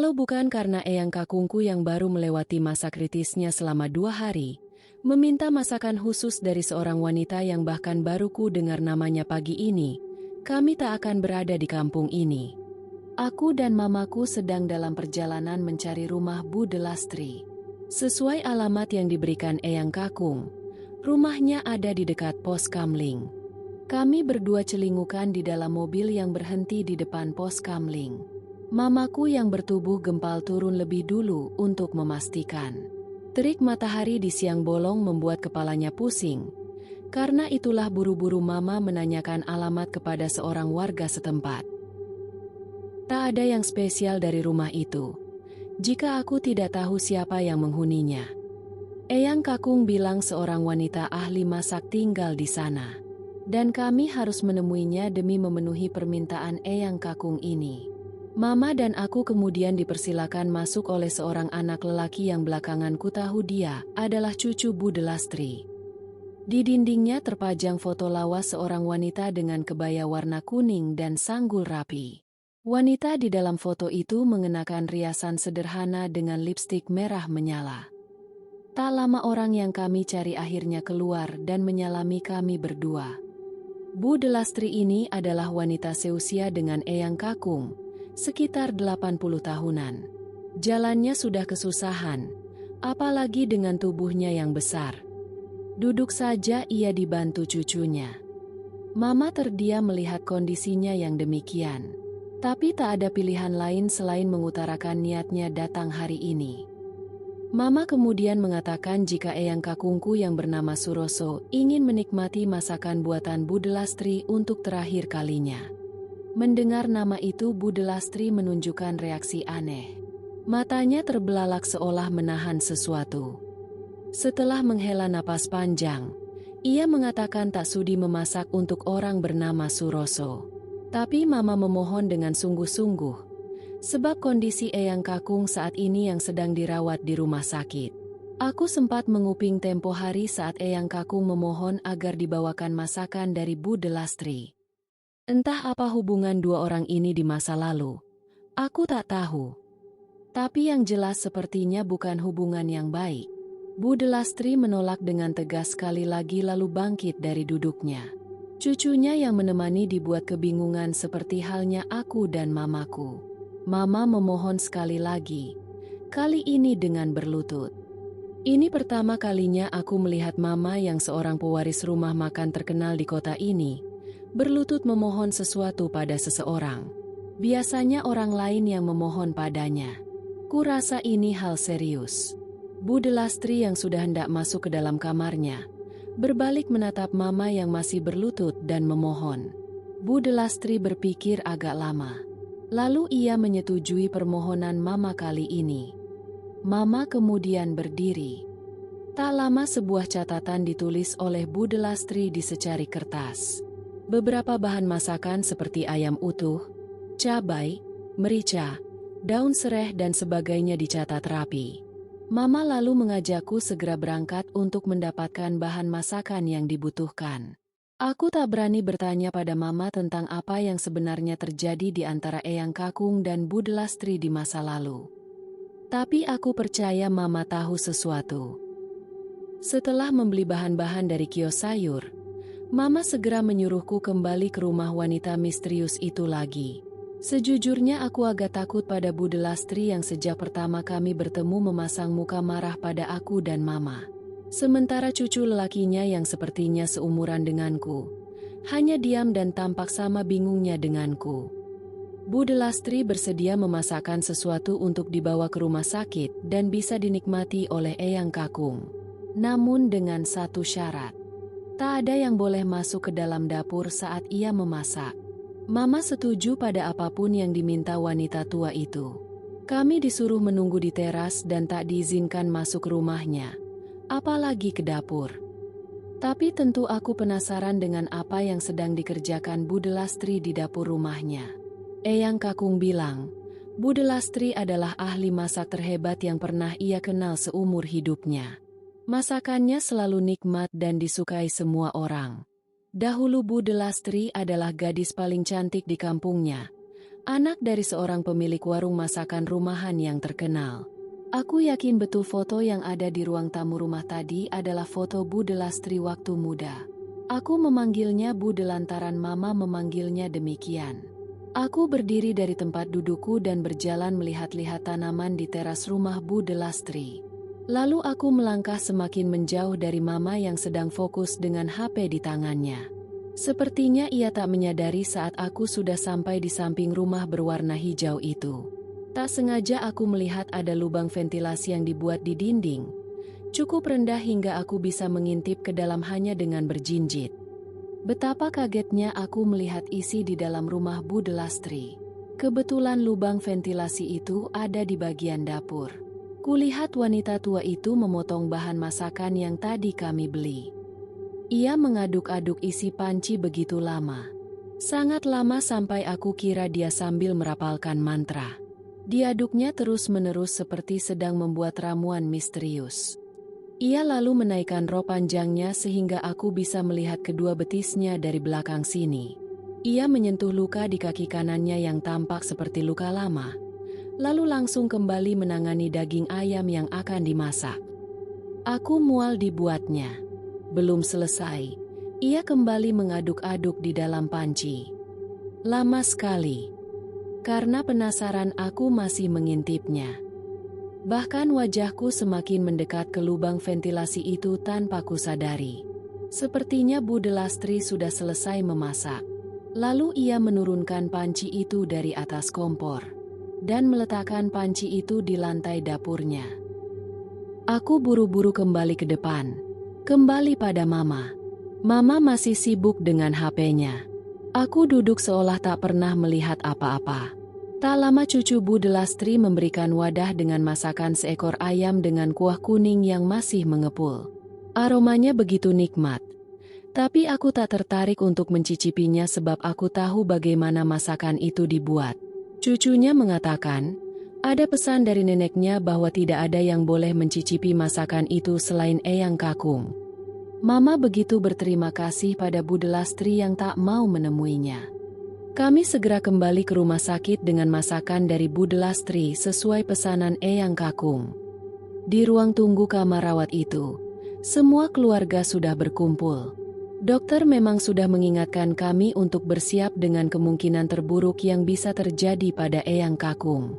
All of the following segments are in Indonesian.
Kalau bukan karena eyang kakungku yang baru melewati masa kritisnya selama 2 hari, meminta masakan khusus dari seorang wanita yang bahkan baru ku dengar namanya pagi ini, kami tak akan berada di kampung ini. Aku dan mamaku sedang dalam perjalanan mencari rumah Bu Delastri. Sesuai alamat yang diberikan eyang kakung, rumahnya ada di dekat pos Kamling. Kami berdua celingukan di dalam mobil yang berhenti di depan pos Kamling. Mamaku yang bertubuh gempal turun lebih dulu untuk memastikan. Terik matahari di siang bolong membuat kepalanya pusing. Karena itulah buru-buru mama menanyakan alamat kepada seorang warga setempat. Tak ada yang spesial dari rumah itu, jika aku tidak tahu siapa yang menghuninya. Eyang kakung bilang seorang wanita ahli masak tinggal di sana. Dan kami harus menemuinya demi memenuhi permintaan eyang kakung ini. Mama dan aku kemudian dipersilakan masuk oleh seorang anak lelaki yang belakangan ku tahu dia adalah cucu Bu Delastri. Di dindingnya terpajang foto lawas seorang wanita dengan kebaya warna kuning dan sanggul rapi. Wanita di dalam foto itu mengenakan riasan sederhana dengan lipstik merah menyala. Tak lama orang yang kami cari akhirnya keluar dan menyalami kami berdua. Bu Delastri ini adalah wanita seusia dengan eyang kakung, sekitar 80 tahunan. Jalannya sudah kesusahan, apalagi dengan tubuhnya yang besar. Duduk saja ia dibantu cucunya. Mama terdiam melihat kondisinya yang demikian. Tapi tak ada pilihan lain selain mengutarakan niatnya datang hari ini. Mama kemudian mengatakan jika eyang kakungku yang bernama Suroso ingin menikmati masakan buatan Bu Delastri untuk terakhir kalinya. Mendengar nama itu Bu Delastri menunjukkan reaksi aneh. Matanya terbelalak seolah menahan sesuatu. Setelah menghela napas panjang, ia mengatakan tak sudi memasak untuk orang bernama Suroso. Tapi mama memohon dengan sungguh-sungguh, sebab kondisi eyang kakung saat ini yang sedang dirawat di rumah sakit. Aku sempat menguping tempo hari saat eyang kakung memohon agar dibawakan masakan dari Bu Delastri. Entah apa hubungan dua orang ini di masa lalu, aku tak tahu. Tapi yang jelas sepertinya bukan hubungan yang baik. Bu Delastri menolak dengan tegas sekali lagi lalu bangkit dari duduknya. Cucunya yang menemani dibuat kebingungan seperti halnya aku dan mamaku. Mama memohon sekali lagi, kali ini dengan berlutut. Ini pertama kalinya aku melihat mama yang seorang pewaris rumah makan terkenal di kota ini, berlutut memohon sesuatu pada seseorang. Biasanya orang lain yang memohon padanya. Kurasa ini hal serius. Bu Delastri yang sudah hendak masuk ke dalam kamarnya, berbalik menatap mama yang masih berlutut dan memohon. Bu Delastri berpikir agak lama. Lalu ia menyetujui permohonan mama kali ini. Mama kemudian berdiri. Tak lama sebuah catatan ditulis oleh Bu Delastri di secari kertas. Beberapa bahan masakan seperti ayam utuh, cabai, merica, daun sereh dan sebagainya dicatat rapi. Mama lalu mengajakku segera berangkat untuk mendapatkan bahan masakan yang dibutuhkan. Aku tak berani bertanya pada mama tentang apa yang sebenarnya terjadi di antara eyang kakung dan Bu Delastri di masa lalu. Tapi aku percaya mama tahu sesuatu. Setelah membeli bahan-bahan dari kios sayur, mama segera menyuruhku kembali ke rumah wanita misterius itu lagi. Sejujurnya aku agak takut pada Bu Delastri yang sejak pertama kami bertemu memasang muka marah pada aku dan mama. Sementara cucu lelakinya yang sepertinya seumuran denganku, hanya diam dan tampak sama bingungnya denganku. Bu Delastri bersedia memasakkan sesuatu untuk dibawa ke rumah sakit dan bisa dinikmati oleh eyang kakung. Namun dengan satu syarat. Tak ada yang boleh masuk ke dalam dapur saat ia memasak. Mama setuju pada apapun yang diminta wanita tua itu. Kami disuruh menunggu di teras dan tak diizinkan masuk rumahnya, apalagi ke dapur. Tapi tentu aku penasaran dengan apa yang sedang dikerjakan Bu Delastri di dapur rumahnya. Eyang kakung bilang, Bu Delastri adalah ahli masak terhebat yang pernah ia kenal seumur hidupnya. Masakannya selalu nikmat dan disukai semua orang. Dahulu Bu Delastri adalah gadis paling cantik di kampungnya. anak dari seorang pemilik warung masakan rumahan yang terkenal. Aku yakin betul foto yang ada di ruang tamu rumah tadi adalah foto Bu Delastri waktu muda. Aku memanggilnya Bude lantaran Mama memanggilnya demikian. Aku berdiri dari tempat dudukku dan berjalan melihat-lihat tanaman di teras rumah Bu Delastri. Lalu aku melangkah semakin menjauh dari Mama yang sedang fokus dengan HP di tangannya. Sepertinya ia tak menyadari saat aku sudah sampai di samping rumah berwarna hijau itu. Tak sengaja aku melihat ada lubang ventilasi yang dibuat di dinding. Cukup rendah hingga aku bisa mengintip ke dalam hanya dengan berjinjit. Betapa kagetnya aku melihat isi di dalam rumah Bu Delastri. Kebetulan lubang ventilasi itu ada di bagian dapur. Kulihat wanita tua itu memotong bahan masakan yang tadi kami beli. Ia mengaduk-aduk isi panci begitu lama. Sangat lama sampai aku kira dia sambil merapalkan mantra. Diaduknya terus-menerus seperti sedang membuat ramuan misterius. Ia lalu menaikkan rok panjangnya sehingga aku bisa melihat kedua betisnya dari belakang sini. Ia menyentuh luka di kaki kanannya yang tampak seperti luka lama. Lalu langsung kembali menangani daging ayam yang akan dimasak. Aku mual dibuatnya. Belum selesai, ia kembali mengaduk-aduk di dalam panci. Lama sekali. Karena penasaran aku masih mengintipnya. Bahkan wajahku semakin mendekat ke lubang ventilasi itu tanpa kusadari. Sepertinya Bu Delastri sudah selesai memasak. Lalu ia menurunkan panci itu dari atas kompor dan meletakkan panci itu di lantai dapurnya. Aku buru-buru kembali ke depan, kembali pada Mama. Mama masih sibuk dengan HP-nya. Aku duduk seolah tak pernah melihat apa-apa. Tak lama cucu Bu Delastri memberikan wadah dengan masakan seekor ayam dengan kuah kuning yang masih mengepul. Aromanya begitu nikmat. Tapi aku tak tertarik untuk mencicipinya sebab aku tahu bagaimana masakan itu dibuat. Cucunya mengatakan, ada pesan dari neneknya bahwa tidak ada yang boleh mencicipi masakan itu selain Eyang Kakung. Mama begitu berterima kasih pada Bu Delastri yang tak mau menemuinya. Kami segera kembali ke rumah sakit dengan masakan dari Bu Delastri sesuai pesanan Eyang Kakung. Di ruang tunggu kamar rawat itu, semua keluarga sudah berkumpul. Dokter memang sudah mengingatkan kami untuk bersiap dengan kemungkinan terburuk yang bisa terjadi pada Eyang Kakung.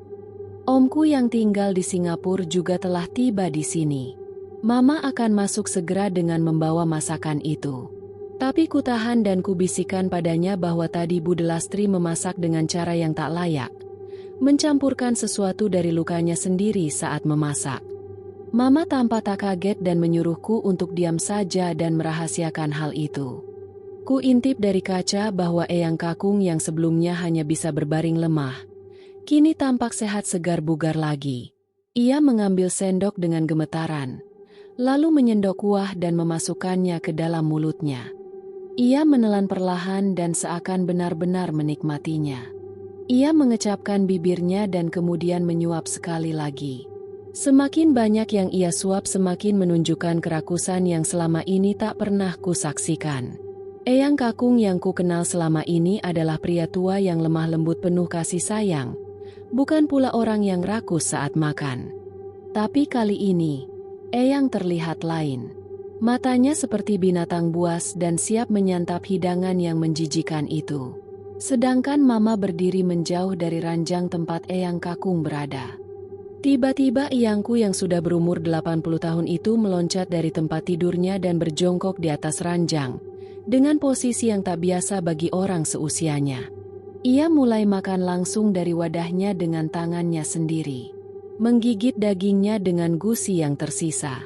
Omku yang tinggal di Singapura juga telah tiba di sini. Mama akan masuk segera dengan membawa masakan itu. Tapi kutahan dan kubisikan padanya bahwa tadi Bu Delastri memasak dengan cara yang tak layak. Mencampurkan sesuatu dari lukanya sendiri saat memasak. Mama tampak tak kaget dan menyuruhku untuk diam saja dan merahasiakan hal itu. Ku intip dari kaca bahwa Eyang Kakung yang sebelumnya hanya bisa berbaring lemah, kini tampak sehat segar bugar lagi. Ia mengambil sendok dengan gemetaran, lalu menyendok kuah dan memasukkannya ke dalam mulutnya. Ia menelan perlahan dan seakan benar-benar menikmatinya. Ia mengecapkan bibirnya dan kemudian menyuap sekali lagi. Semakin banyak yang ia suap semakin menunjukkan kerakusan yang selama ini tak pernah kusaksikan. Eyang Kakung yang ku kenal selama ini adalah pria tua yang lemah lembut penuh kasih sayang. Bukan pula orang yang rakus saat makan. Tapi kali ini, Eyang terlihat lain. Matanya seperti binatang buas dan siap menyantap hidangan yang menjijikan itu. Sedangkan Mama berdiri menjauh dari ranjang tempat Eyang Kakung berada. Tiba-tiba Eyangku yang sudah berumur 80 tahun itu meloncat dari tempat tidurnya dan berjongkok di atas ranjang, dengan posisi yang tak biasa bagi orang seusianya. Ia mulai makan langsung dari wadahnya dengan tangannya sendiri, menggigit dagingnya dengan gusi yang tersisa.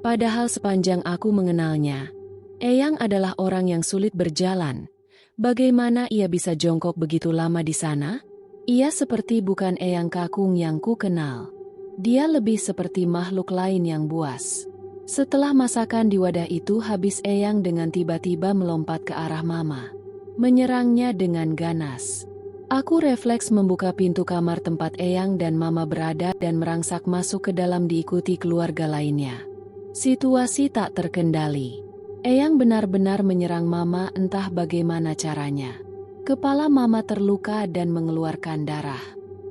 Padahal sepanjang aku mengenalnya, Eyang adalah orang yang sulit berjalan. Bagaimana ia bisa jongkok begitu lama di sana? Ia seperti bukan Eyang Kakung yang ku kenal. Dia lebih seperti makhluk lain yang buas. Setelah masakan di wadah itu habis, Eyang dengan tiba-tiba melompat ke arah Mama, menyerangnya dengan ganas. Aku refleks membuka pintu kamar tempat Eyang dan Mama berada dan merangsak masuk ke dalam diikuti keluarga lainnya. Situasi tak terkendali. Eyang benar-benar menyerang Mama, entah bagaimana caranya. Kepala Mama terluka dan mengeluarkan darah.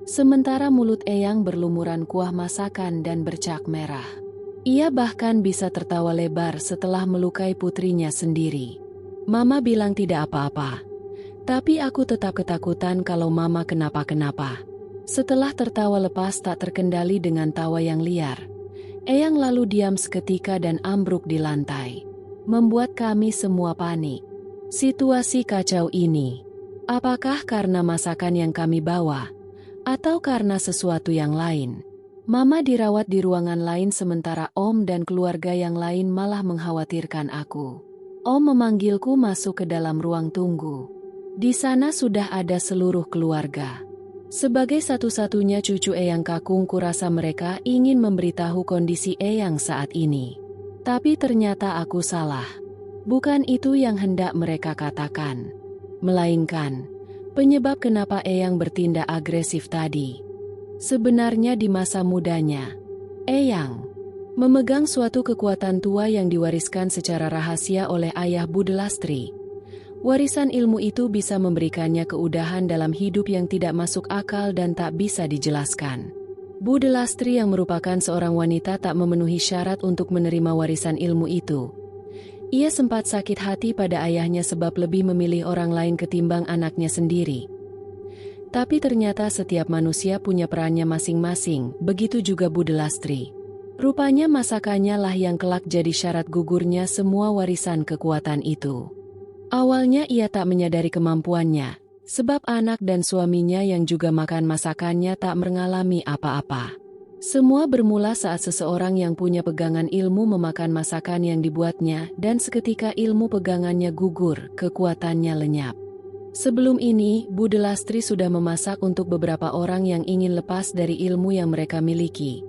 Sementara mulut Eyang berlumuran kuah masakan dan bercak merah. Ia bahkan bisa tertawa lebar setelah melukai putrinya sendiri. Mama bilang tidak apa-apa. Tapi aku tetap ketakutan kalau Mama kenapa-kenapa. Setelah tertawa lepas tak terkendali dengan tawa yang liar, Eyang lalu diam seketika dan ambruk di lantai. Membuat kami semua panik. Situasi kacau ini, apakah karena masakan yang kami bawa, atau karena sesuatu yang lain? Mama dirawat di ruangan lain sementara Om dan keluarga yang lain malah mengkhawatirkan aku. Om memanggilku masuk ke dalam ruang tunggu. Di sana sudah ada seluruh keluarga. Sebagai satu-satunya cucu Eyang Kakung, kurasa mereka ingin memberitahu kondisi Eyang saat ini. Tapi ternyata aku salah. Bukan itu yang hendak mereka katakan. Melainkan, penyebab kenapa Eyang bertindak agresif tadi. Sebenarnya di masa mudanya, Eyang memegang suatu kekuatan tua yang diwariskan secara rahasia oleh ayah Budi Lastri. Warisan ilmu itu bisa memberikannya keudahan dalam hidup yang tidak masuk akal dan tak bisa dijelaskan. Budi Lastri yang merupakan seorang wanita tak memenuhi syarat untuk menerima warisan ilmu itu. Ia sempat sakit hati pada ayahnya sebab lebih memilih orang lain ketimbang anaknya sendiri. Tapi ternyata setiap manusia punya perannya masing-masing, begitu juga Budi Lastri. Rupanya masakannya lah yang kelak jadi syarat gugurnya semua warisan kekuatan itu. Awalnya ia tak menyadari kemampuannya, sebab anak dan suaminya yang juga makan masakannya tak mengalami apa-apa. Semua bermula saat seseorang yang punya pegangan ilmu memakan masakan yang dibuatnya dan seketika ilmu pegangannya gugur, kekuatannya lenyap. Sebelum ini, Budi Lastri sudah memasak untuk beberapa orang yang ingin lepas dari ilmu yang mereka miliki.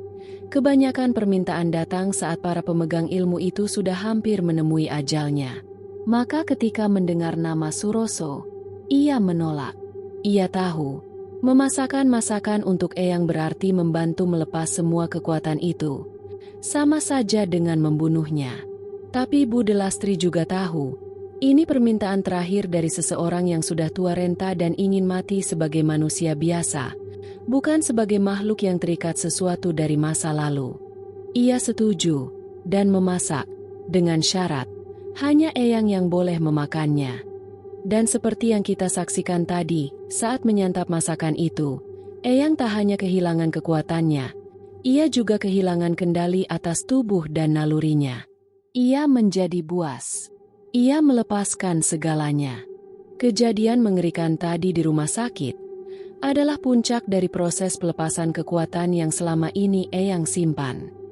Kebanyakan permintaan datang saat para pemegang ilmu itu sudah hampir menemui ajalnya. Maka ketika mendengar nama Suroso, ia menolak. Ia tahu, memasakkan masakan untuk Eyang berarti membantu melepas semua kekuatan itu. Sama saja dengan membunuhnya. Tapi Budi Lastri juga tahu, ini permintaan terakhir dari seseorang yang sudah tua renta dan ingin mati sebagai manusia biasa, bukan sebagai makhluk yang terikat sesuatu dari masa lalu. Ia setuju dan memasak, dengan syarat, hanya Eyang yang boleh memakannya. Dan seperti yang kita saksikan tadi, saat menyantap masakan itu, Eyang tak hanya kehilangan kekuatannya, ia juga kehilangan kendali atas tubuh dan nalurinya. Ia menjadi buas. Ia melepaskan segalanya. Kejadian mengerikan tadi di rumah sakit adalah puncak dari proses pelepasan kekuatan yang selama ini Eyang simpan.